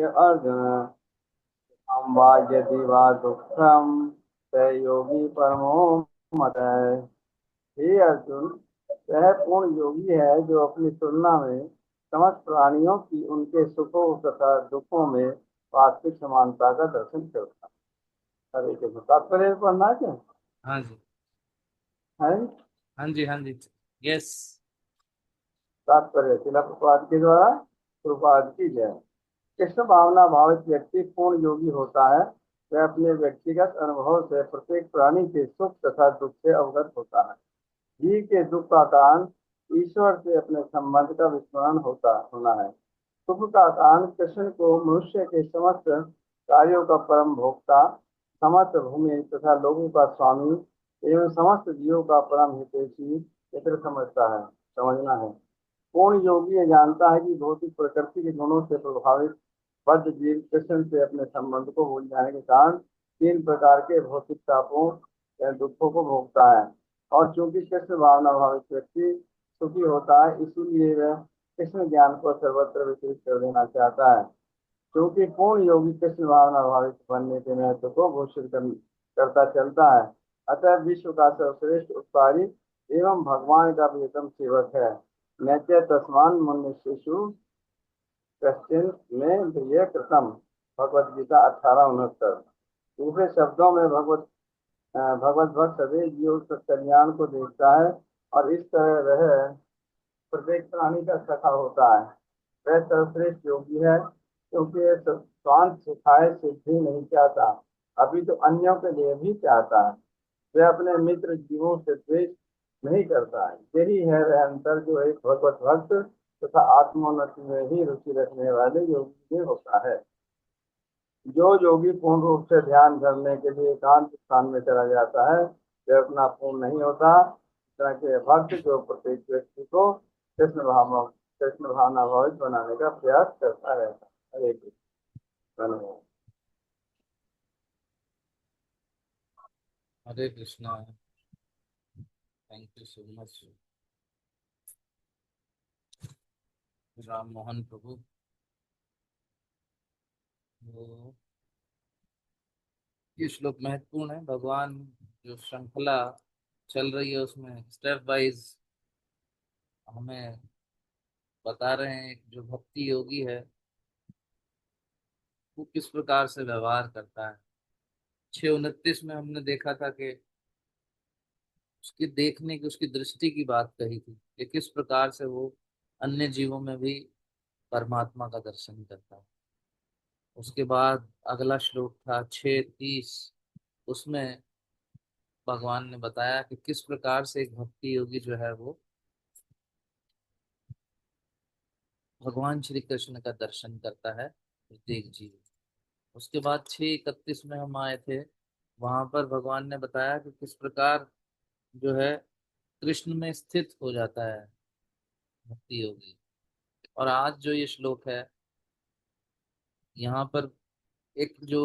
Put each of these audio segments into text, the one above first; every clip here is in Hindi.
अर्जुन अम्बा यदि वा दुखम स योगी परमो मत। हे अर्जुन, वह पूर्ण योगी है जो अपनी तुलना में समस्त प्राणियों की उनके सुखों तथा दुखों में वास्तविक समानता का दर्शन करता है। हरे कृष्ण। तात्पर्य पढ़ना है क्या? हाँ जी। है हाँ जी। हाँ जी। यस। तात्पर्य शिला प्रपात के द्वारा प्रपात की जय। कृष्ण भावना भावित व्यक्ति पूर्ण योगी होता है। वह अपने व्यक्तिगत अनुभव से प्रत्येक प्राणी के सुख तथा दुख से अवगत होता है। जीव के दुख का कारण ईश्वर से अपने संबंध का विस्मरण होता होना है। सुख का कारण कृष्ण को मनुष्य के समस्त कार्यों का परम भोक्ता, समस्त भूमि तथा लोगों का स्वामी एवं समस्त जीवों का परम हितैषी मित्र समझना है। पूर्ण योगी ये जानता है कि भौतिक प्रकृति के गुणों से प्रभावित बद्ध जीव कृष्ण से अपने संबंध को भूल जाने के कारण तीन प्रकार के भौतिक तापों या दुखों को भोगता है। और चूंकि कृष्ण भावना भावित व्यक्ति सुखी होता है, इसीलिए वह कृष्ण ज्ञान को सर्वत्र वितरित कर देना चाहता है। क्योंकि पूर्ण योगी कृष्ण भावना भावित बनने के महत्व को करता चलता है, अतः विश्व का सर्वश्रेष्ठ उपकारी एवं भगवान का प्रियतम सेवक है। नैत्य तस्मान मुनि शिशु कश्चिन में प्रिय कृतम। भगवद गीता 18:69। दूसरे शब्दों में भगवत भक्त सभी जीव के कल्याण को देखता है और इस तरह वह प्रत्येक प्राणी का सखा होता है। वह सर्वश्रेष्ठ योगी है क्योंकि वह स्वांत सुखाय सिद्धि नहीं चाहता, अभी तो अन्यों के लिए भी चाहता है। वह अपने मित्र जीवों से द्वेष नहीं करता है। यही है वह अंतर जो एक भगवत भक्त तथा आत्मोन्नति में ही रुचि रखने वाले योगी में होता है। जो योगी पूर्ण रूप से ध्यान करने के लिए एकांत स्थान में चला जाता है, वह अपना पूर्ण नहीं होता। इस तरह के भक्त जो प्रत्येक व्यक्ति को कृष्ण भावना भावित बनाने का प्रयास करता रहता है। हरे कृष्ण। धन्यवाद। Hare Krishna. Thank you so much Ram Mohan Prabhu. वो ये श्लोक महत्वपूर्ण है। भगवान जो श्रृंखला चल रही है उसमें स्टेप वाइज हमें बता रहे हैं कि जो भक्ति योगी है वो किस प्रकार से व्यवहार करता है। 6:29 में हमने देखा था कि उसकी देखने की, उसकी दृष्टि की बात कही थी कि किस प्रकार से वो अन्य जीवों में भी परमात्मा का दर्शन करता है। उसके बाद अगला श्लोक था 6:30। उसमें भगवान ने बताया कि किस प्रकार से एक भक्ति योगी जो है वो भगवान श्री कृष्ण का दर्शन करता है प्रत्येक जीव। उसके बाद 6:31 में हम आए थे। वहां पर भगवान ने बताया कि किस प्रकार जो है कृष्ण में स्थित हो जाता है भक्ति योगी। और आज जो ये श्लोक है यहाँ पर एक जो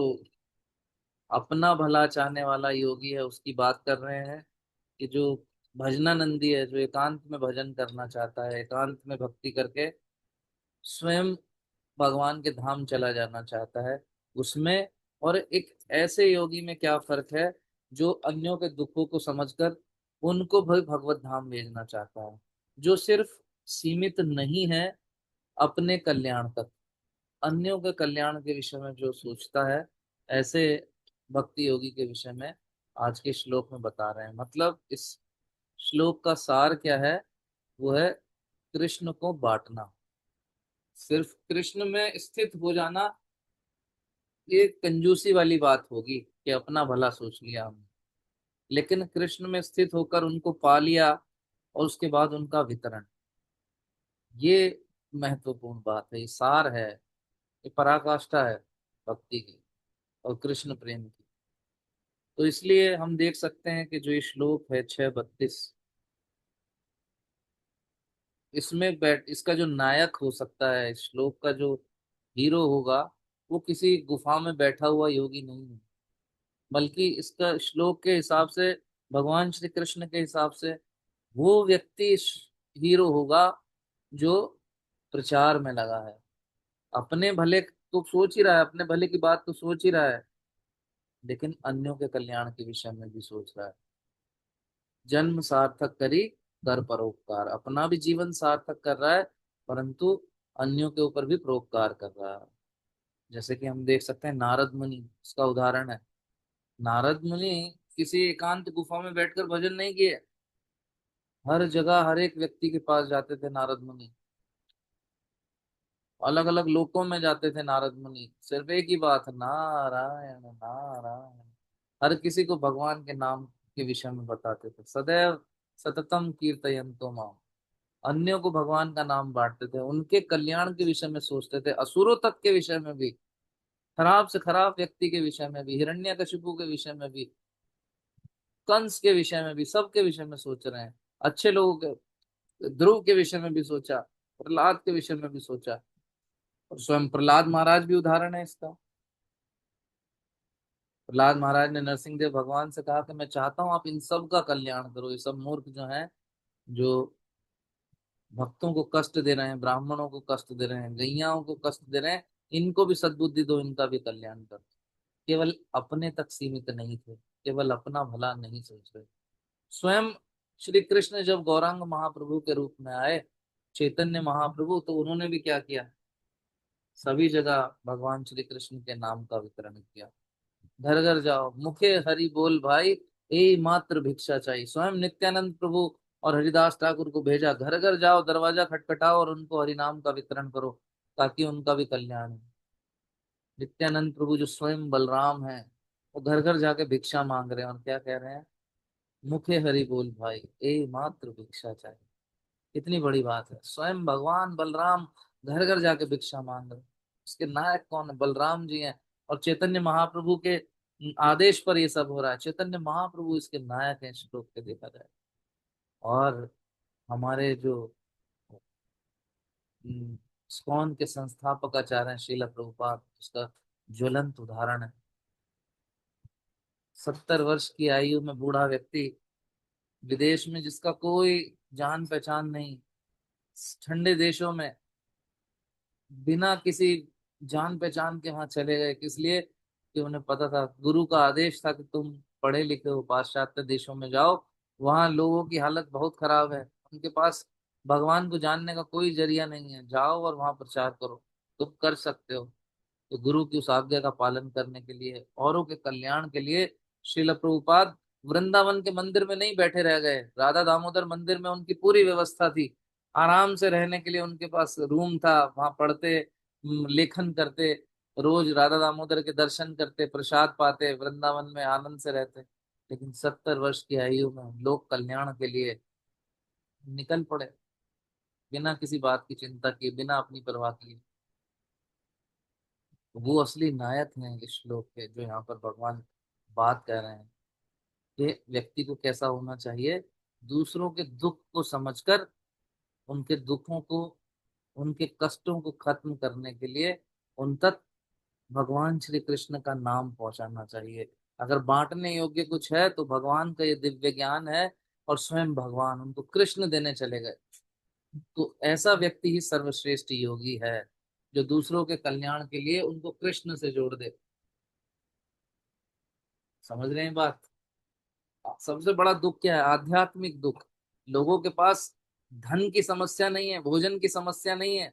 अपना भला चाहने वाला योगी है उसकी बात कर रहे हैं कि जो भजनानंदी है, जो एकांत में भजन करना चाहता है, एकांत में भक्ति करके स्वयं भगवान के धाम चला जाना चाहता है उसमें। और एक ऐसे योगी में क्या फर्क है जो अन्यों के दुखों को समझकर उनको भी भगवत धाम भेजना चाहता है, जो सिर्फ सीमित नहीं है अपने कल्याण तक, अन्यों के कल्याण के विषय में जो सोचता है। ऐसे भक्ति योगी के विषय में आज के श्लोक में बता रहे हैं। मतलब इस श्लोक का सार क्या है? वो है कृष्ण को बांटना। सिर्फ कृष्ण में स्थित हो जाना ये कंजूसी वाली बात होगी कि अपना भला सोच लिया हमने, लेकिन कृष्ण में स्थित होकर उनको पा लिया और उसके बाद उनका वितरण, ये महत्वपूर्ण बात है, ये सार है, ये पराकाष्ठा है भक्ति की और कृष्ण प्रेम की। तो इसलिए हम देख सकते हैं कि जो ये श्लोक है 6:32, इसमें बैठ इसका जो नायक हो सकता है, इस श्लोक का जो हीरो होगा, वो किसी गुफा में बैठा हुआ योगी नहीं है, बल्कि इसका श्लोक के हिसाब से, भगवान श्री कृष्ण के हिसाब से, वो व्यक्ति हीरो होगा जो प्रचार में लगा है, अपने भले तो सोच ही रहा है, अपने भले की बात तो सोच ही रहा है, लेकिन अन्यों के कल्याण के विषय में भी सोच रहा है। जन्म सार्थक करी कर परोपकार, अपना भी जीवन सार्थक कर रहा है, परंतु अन्यों के ऊपर भी परोपकार कर रहा है। जैसे कि हम देख सकते हैं नारद मुनि, इसका उदाहरण है। नारद मुनि किसी एकांत गुफा में बैठकर भजन नहीं किए, हर जगह हर एक व्यक्ति के पास जाते थे नारद मुनि। अलग अलग लोकों में जाते थे नारद मुनि, सिर्फ एक ही बात, नारायण नारायण। हर किसी को भगवान के नाम के विषय में बताते थे, सदैव सततम कीर्तयन्तो माम। अन्यों को भगवान का नाम बांटते थे, उनके कल्याण के विषय में सोचते थे, असुरों तक के विषय में भी, खराब से खराब व्यक्ति के विषय में भी, हिरण्यकशिपु के विषय में भी, कंस के विषय में भी, सबके विषय में सोच रहे हैं। अच्छे लोगों के, ध्रुव के विषय में भी सोचा, प्रहलाद के विषय में भी सोचा। और स्वयं प्रहलाद महाराज भी उदाहरण है इसका। प्रहलाद महाराज ने नरसिंह देव भगवान से कहा कि मैं चाहता हूं आप इन सब का कल्याण करो, ये सब मूर्ख जो हैं, जो भक्तों को कष्ट दे रहे हैं, ब्राह्मणों को कष्ट दे रहे हैं, गैयाओं को कष्ट दे रहे हैं, इनको भी सद्बुद्धि दो, इनका भी कल्याण कर। केवल अपने तक सीमित नहीं थे, केवल अपना भला नहीं सोच रहे। स्वयं श्री कृष्ण जब गौरांग महाप्रभु के रूप में आए, चैतन्य महाप्रभु, तो उन्होंने भी क्या किया, सभी जगह भगवान श्री कृष्ण के नाम का वितरण किया। घर घर जाओ, मुखे हरि बोल भाई, ए मात्र भिक्षा चाहिए। स्वयं नित्यानंद प्रभु और हरिदास ठाकुर को भेजा, घर घर जाओ, दरवाजा खटखटाओ और उनको हरि नाम का वितरण करो, ताकि उनका भी कल्याण हो। नित्यानंद प्रभु जो स्वयं बलराम है, वो घर घर जाके भिक्षा मांग रहे हैं, और क्या कह रहे हैं, मुखे हरि बोल भाई, ए मात्र भिक्षा चाहिए। कितनी बड़ी बात है, स्वयं भगवान बलराम घर घर जाके भिक्षा मांग रहे हैं। उसके नायक कौन है, बलराम जी हैं। और चैतन्य महाप्रभु के आदेश पर ये सब हो रहा है, चैतन्य महाप्रभु इसके नायक हैं, श्लोक के देखा जाए। और हमारे जो इस्कॉन के संस्थापक आचार्य हैं श्रील प्रभुपाद, उसका ज्वलंत उदाहरण है। 70 वर्ष की आयु में बूढ़ा व्यक्ति, विदेश में जिसका कोई जान पहचान नहीं, ठंडे देशों में बिना किसी जान पहचान के वहां चले गए, किस लिए, कि उन्हें पता था, गुरु का आदेश था कि तुम पढ़े लिखे हो, पाश्चात्य देशों में जाओ, वहां लोगों की हालत बहुत खराब है, उनके पास भगवान को जानने का कोई जरिया नहीं है, जाओ और वहां प्रचार करो, तुम कर सकते हो। तो गुरु की उस आज्ञा का पालन करने के लिए, औरों के कल्याण के लिए, श्रील प्रभुपाद वृंदावन के मंदिर में नहीं बैठे रह गए, राधा दामोदर मंदिर में उनकी पूरी व्यवस्था थी, आराम से रहने के लिए उनके पास रूम था, वहां पढ़ते, लेखन करते, रोज राधा दामोदर के दर्शन करते, प्रसाद पाते, वृंदावन में आनंद से रहते। लेकिन 70 वर्ष की आयु में लोक कल्याण के लिए निकल पड़े, बिना किसी बात की चिंता किए, बिना अपनी परवाह किए। वो असली नायक हैं इस श्लोक के, जो यहाँ पर भगवान बात कर रहे हैं कि व्यक्ति को कैसा होना चाहिए, दूसरों के दुख को समझकर, उनके दुखों को, उनके कष्टों को खत्म करने के लिए उन तक भगवान श्री कृष्ण का नाम पहुंचाना चाहिए। अगर बांटने योग्य कुछ है तो भगवान का ये दिव्य ज्ञान है, और स्वयं भगवान उनको कृष्ण देने चले गए। तो ऐसा व्यक्ति ही सर्वश्रेष्ठ योगी है, जो दूसरों के कल्याण के लिए उनको कृष्ण से जोड़ दे। समझ रहे हैं बात। सबसे बड़ा दुख क्या है, आध्यात्मिक दुख। लोगों के पास धन की समस्या नहीं है, भोजन की समस्या नहीं है।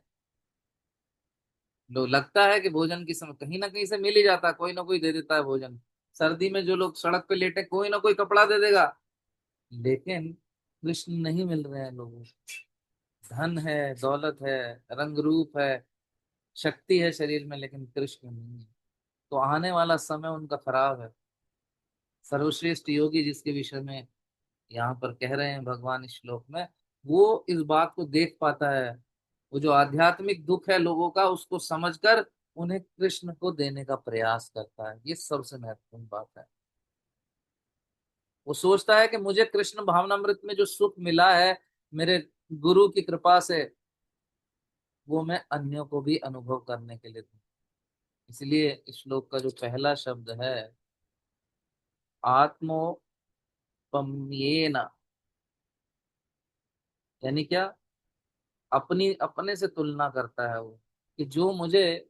लोग लगता है कि भोजन की समस्या कहीं ना कहीं से मिल ही जाता है, कोई ना कोई दे देता है भोजन। सर्दी में जो लोग सड़क पे लेटे, कोई ना कोई कपड़ा दे देगा। लेकिन कृष्ण नहीं मिल रहे हैं लोगों को। धन है, दौलत है, रंग रूप है, शक्ति है शरीर में, लेकिन कृष्ण नहीं है। तो आने वाला समय उनका खराब है। सर्वश्रेष्ठ योगी जिसके विषय में यहाँ पर कह रहे हैं भगवान इस श्लोक में, वो इस बात को देख पाता है। वो जो आध्यात्मिक दुख है लोगों का, उसको समझकर उन्हें कृष्ण को देने का प्रयास करता है। ये सबसे महत्वपूर्ण बात है। वो सोचता है कि मुझे कृष्ण भावनामृत में जो सुख मिला है मेरे गुरु की कृपा से, वो मैं अन्यों को भी अनुभव करने के लिए दूं। इसलिए इस श्लोक का जो पहला शब्द है, आत्मोपम्येन, यानी क्या, अपनी अपने से तुलना करता है वो, कि जो मुझे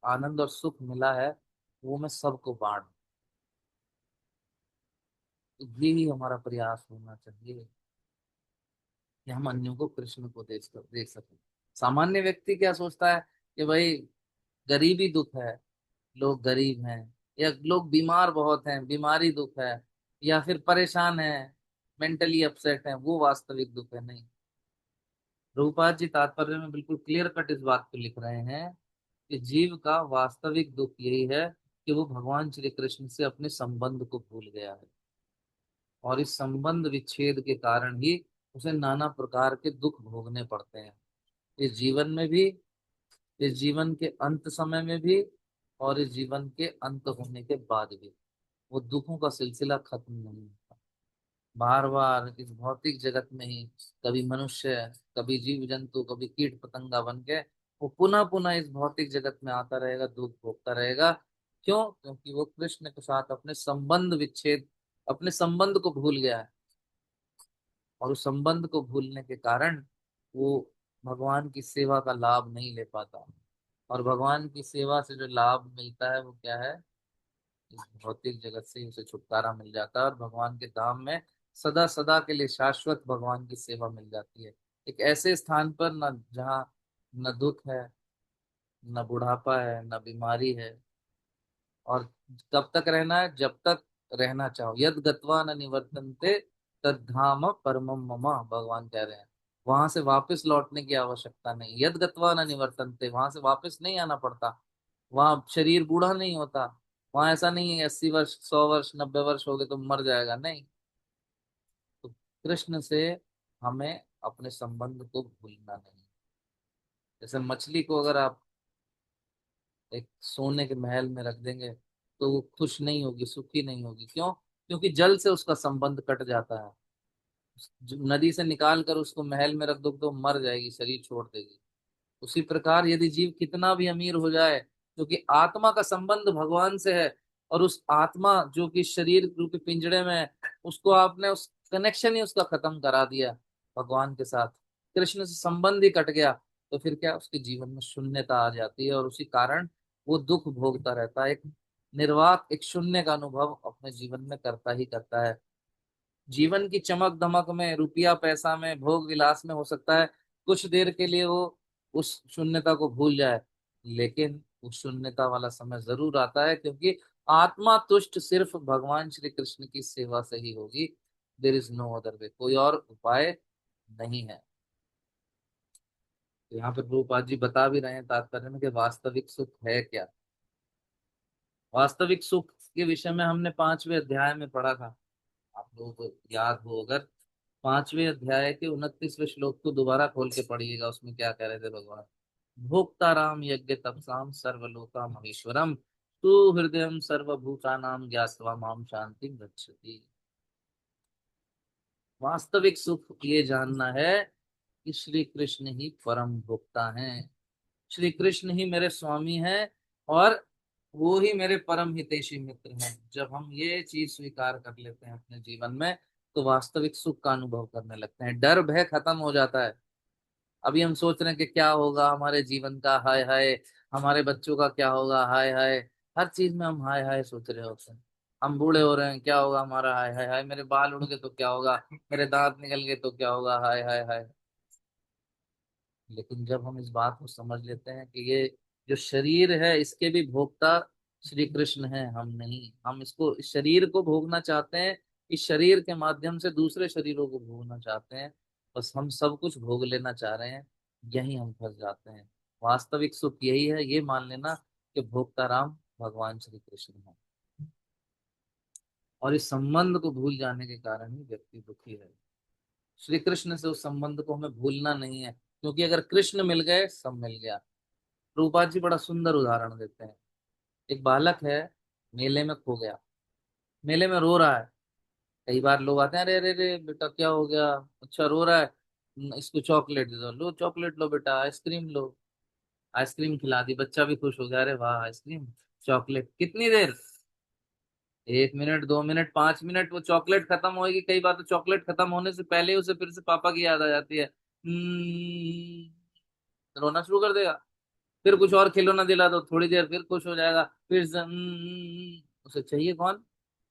आनंद और सुख मिला है वो मैं सबको बांट दूं। तो यही हमारा प्रयास होना चाहिए कि हम अन्यों को कृष्ण को देख सकें। सामान्य व्यक्ति क्या सोचता है कि भाई गरीबी दुख है, लोग गरीब हैं, या लोग बीमार बहुत हैं, बीमारी दुख है, या फिर परेशान है, मेंटली अपसेट है, वो वास्तविक दुख है। नहीं, रूपाल जी तात्पर्य में बिल्कुल क्लियर कट इस बात को लिख रहे हैं कि जीव का वास्तविक दुख यही है कि वो भगवान श्री कृष्ण से अपने संबंध को भूल गया है, और इस संबंध विच्छेद के कारण ही उसे नाना प्रकार के दुख भोगने पड़ते हैं, इस जीवन में भी, इस जीवन के अंत समय में भी, और इस जीवन के अंत होने के बाद भी। वो दुखों का सिलसिला खत्म नहीं होता। बार बार इस भौतिक जगत में ही कभी मनुष्य, कभी जीव जंतु, कभी कीट पतंगा बन के वो पुनः पुनः इस भौतिक जगत में आता रहेगा, दुख भोगता रहेगा। क्यों? क्योंकि वो कृष्ण के साथ अपने संबंध विच्छेद, अपने संबंध को भूल गया है, और उस संबंध को भूलने के कारण वो भगवान की सेवा का लाभ नहीं ले पाता। और भगवान की सेवा से जो लाभ मिलता है वो क्या है? इस भौतिक जगत से ही उसे छुटकारा मिल जाता है, और भगवान के धाम में सदा सदा के लिए शाश्वत भगवान की सेवा मिल जाती है। एक ऐसे स्थान पर न जहाँ न दुख है, न बुढ़ापा है, न बीमारी है। और कब तक रहना है? जब तक रहना चाहो। यद गत्वा न निवर्तन्ते तद धाम परमम मम, भगवान कह रहे हैं। वहां से वापस लौटने की आवश्यकता नहीं। यद गत्वा न निवर्तन्ते, वहां से वापस नहीं आना पड़ता। वहां शरीर बूढ़ा नहीं होता। वहां ऐसा नहीं है 80 वर्ष, 100 वर्ष, 90 वर्ष हो गए तो मर जाएगा, नहीं। तो कृष्ण से हमें अपने संबंध को भूलना नहीं। जैसे मछली को अगर आप एक सोने के महल में रख देंगे तो वो खुश नहीं होगी, सुखी नहीं होगी। क्यों? क्योंकि जल से उसका संबंध कट जाता है। नदी से निकाल कर उसको महल में रख दो तो मर जाएगी, शरीर छोड़ देगी। उसी प्रकार यदि जीव कितना भी अमीर हो जाए, क्योंकि आत्मा का संबंध भगवान से है, और उस आत्मा जो कि शरीर रूपी पिंजड़े में है, उसको आपने उस कनेक्शन ही उसका खत्म करा दिया भगवान के साथ, कृष्ण से संबंध ही कट गया, तो फिर क्या? उसके जीवन में शून्यता आ जाती है, और उसी कारण वो दुख भोगता रहता है। एक निर्वाक, एक शून्य का अनुभव अपने जीवन में करता ही करता है। जीवन की चमक दमक में, रुपया पैसा में, भोग विलास में हो सकता है कुछ देर के लिए वो उस शून्यता को भूल जाए, लेकिन उस शून्यता वाला समय जरूर आता है, क्योंकि आत्मा तुष्ट सिर्फ भगवान श्री कृष्ण की सेवा से ही होगी। There is no other way, कोई और उपाय नहीं है। तो यहाँ पे प्रभुपाद जी बता भी रहे हैं तात्पर्य में कि वास्तविक सुख है क्या। वास्तविक सुख के विषय में हमने 5वें अध्याय में पढ़ा था, आप लोगों को याद हो अगर। 5वें अध्याय के 29वें श्लोक को दोबारा खोल के पढ़िएगा, उसमें क्या कह रहे थे भगवान। भोक्ता राम यज्ञ तपसाम सर्वलोका महेश्वरम तू हृदय सर्वभूतानाम ज्ञात्वा माम शांति गच्छति। वास्तविक सुख ये जानना है कि श्री कृष्ण ही परम भोक्ता हैं, श्री कृष्ण ही मेरे स्वामी हैं, और वो ही मेरे परम हितैषी मित्र हैं। जब हम ये चीज स्वीकार कर लेते हैं अपने जीवन में, तो वास्तविक सुख का अनुभव करने लगते हैं, डर भय खत्म हो जाता है। अभी हम सोच रहे हैं कि क्या होगा हमारे जीवन का, हाय हाय, हमारे बच्चों का क्या होगा, हाय हाय। हर चीज में हम हाय हाय सोच रहे होते हैं। हम बूढ़े हो रहे हैं, क्या होगा हमारा, हाय हाय हाय। मेरे बाल उड़ गए तो क्या होगा, मेरे दांत निकल गए तो क्या होगा, हाय हाय हाय। लेकिन जब हम इस बात को समझ लेते हैं कि ये जो शरीर है इसके भी भोक्ता श्री कृष्ण है, हम नहीं। हम इसको, इस शरीर को भोगना चाहते हैं, इस शरीर के माध्यम से दूसरे शरीरों को भोगना चाहते हैं, बस हम सब कुछ भोग लेना चाह रहे हैं, यही हम फंस जाते हैं। वास्तविक सुख यही है, ये मान लेना कि भोक्ता राम भगवान श्री कृष्ण है। और इस संबंध को भूल जाने के कारण ही व्यक्ति दुखी है। श्री कृष्ण से उस संबंध को हमें भूलना नहीं है, क्योंकि अगर कृष्ण मिल गए सब मिल गया। रूपा जी बड़ा सुंदर उदाहरण देते हैं। एक बालक है, मेले में खो गया, मेले में रो रहा है। कई बार लोग आते हैं, अरे अरे अरे बेटा क्या हो गया, अच्छा रो रहा है, इसको चॉकलेट दे दो, लो चॉकलेट, लो बेटा आइसक्रीम लो। आइसक्रीम खिला दी, बच्चा भी खुश हो गया, अरे वाह आइसक्रीम, चॉकलेट। कितनी देर? 1 मिनट, 2 मिनट, 5 मिनट, वो चॉकलेट खत्म होगी। कई बार तो चॉकलेट खत्म होने से पहले ही उसे फिर से पापा की याद आ जाती है, रोना शुरू कर देगा। फिर कुछ और खिलौना दिला दो, थोड़ी देर फिर खुश हो जाएगा, फिर उसे चाहिए कौन?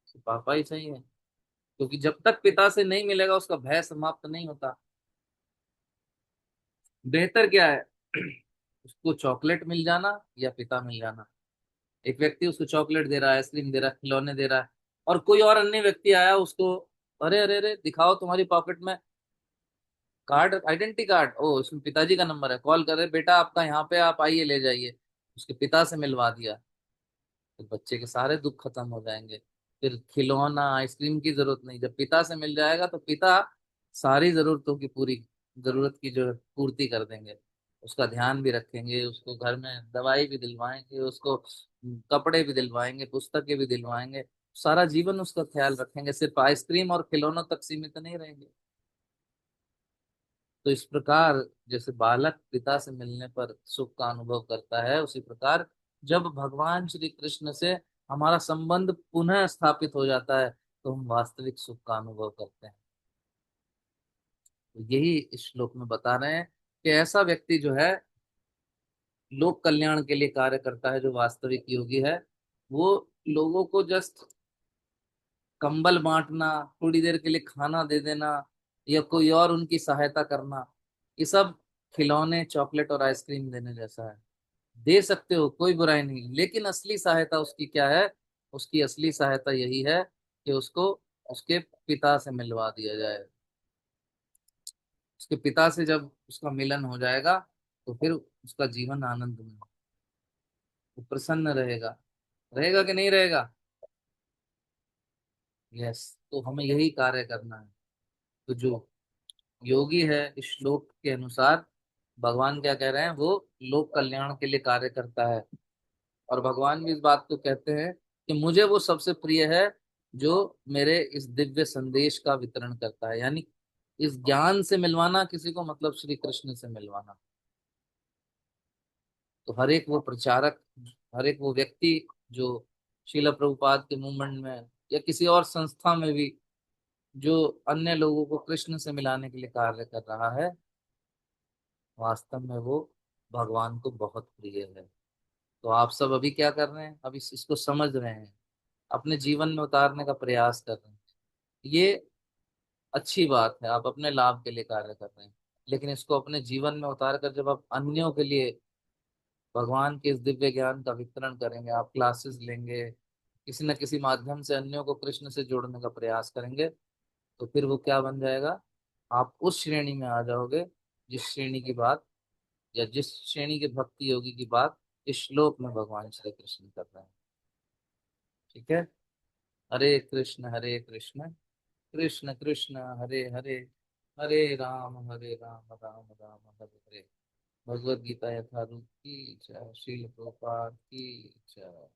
तो पापा ही चाहिए। क्योंकि जब तक पिता से नहीं मिलेगा उसका भय समाप्त नहीं होता। बेहतर क्या है? उसको चॉकलेट मिल जाना या पिता मिल जाना। एक व्यक्ति उसको चॉकलेट दे रहा है, आइसक्रीम दे रहा है, खिलौने दे रहा है, और कोई और अन्य व्यक्ति आया उसको, अरे अरे अरे दिखाओ तुम्हारी पॉकेट में कार्ड, आइडेंटिटी कार्ड, ओ इसमें पिताजी का नंबर है, कॉल कर रहे बेटा आपका यहाँ पे, आप आइए ले जाइए। उसके पिता से मिलवा दिया, तो बच्चे के सारे दुख खत्म हो जाएंगे। फिर खिलौना आइसक्रीम की जरूरत नहीं, जब पिता से मिल जाएगा तो पिता सारी जरूरतों की पूरी, जरूरत की जो पूर्ति कर देंगे। उसका ध्यान भी रखेंगे, उसको घर में दवाई भी दिलवाएंगे, उसको कपड़े भी दिलवाएंगे, पुस्तकें भी दिलवाएंगे, सारा जीवन उसका ख्याल रखेंगे, सिर्फ आइसक्रीम और खिलौनों तक सीमित नहीं रहेंगे। तो इस प्रकार जैसे बालक पिता से मिलने पर सुख का अनुभव करता है, उसी प्रकार जब भगवान श्री कृष्ण से हमारा संबंध पुनः स्थापित हो जाता है तो हम वास्तविक सुख का अनुभव करते हैं। तो यही इस श्लोक में बता रहे हैं कि ऐसा व्यक्ति जो है लोक कल्याण के लिए कार्य करता है, जो वास्तविक योगी है, वो लोगों को जस्ट कंबल बांटना, थोड़ी देर के लिए खाना दे देना, या कोई और उनकी सहायता करना, ये सब खिलौने चॉकलेट और आइसक्रीम देने जैसा है। दे सकते हो, कोई बुराई नहीं, लेकिन असली सहायता उसकी क्या है? उसकी असली सहायता यही है कि उसको उसके पिता से मिलवा दिया जाए। उसके पिता से जब उसका मिलन हो जाएगा तो फिर उसका जीवन आनंद में, वो प्रसन्न रहेगा। रहेगा कि नहीं रहेगा? यस। तो हमें यही कार्य करना है। तो जो योगी है इस श्लोक के अनुसार, भगवान क्या कह रहे हैं, वो लोक कल्याण के लिए कार्य करता है। और भगवान भी इस बात को कहते हैं कि मुझे वो सबसे प्रिय है जो मेरे इस दिव्य संदेश का वितरण करता है। यानी इस ज्ञान से मिलवाना किसी को, मतलब श्री कृष्ण से मिलवाना। तो हर एक वो प्रचारक, हर एक वो व्यक्ति जो शिला प्रभुपाद के मूवमेंट में या किसी और संस्था में भी जो अन्य लोगों को कृष्ण से मिलाने के लिए कार्य कर रहा है, वास्तव में वो भगवान को बहुत प्रिय है। तो आप सब अभी क्या कर रहे हैं? अभी इसको समझ रहे हैं, अपने जीवन में उतारने का प्रयास कर रहे हैं। ये अच्छी बात है, आप अपने लाभ के लिए कार्य कर रहे हैं। लेकिन इसको अपने जीवन में उतार कर जब आप अन्यों के लिए भगवान के इस दिव्य ज्ञान का वितरण करेंगे, आप क्लासेस लेंगे, किसी न किसी माध्यम से अन्यों को कृष्ण से जोड़ने का प्रयास करेंगे, तो फिर वो क्या बन जाएगा? आप उस श्रेणी में आ जाओगे जिस श्रेणी की बात, या जिस श्रेणी के भक्ति योगी की बात इस श्लोक में भगवान श्री कृष्ण कर रहे हैं। ठीक है। हरे कृष्ण कृष्ण कृष्ण हरे हरे, हरे राम राम राम हरे हरे। भगवद गीता यथारूप की जय। श्रील प्रभुपाद की जय।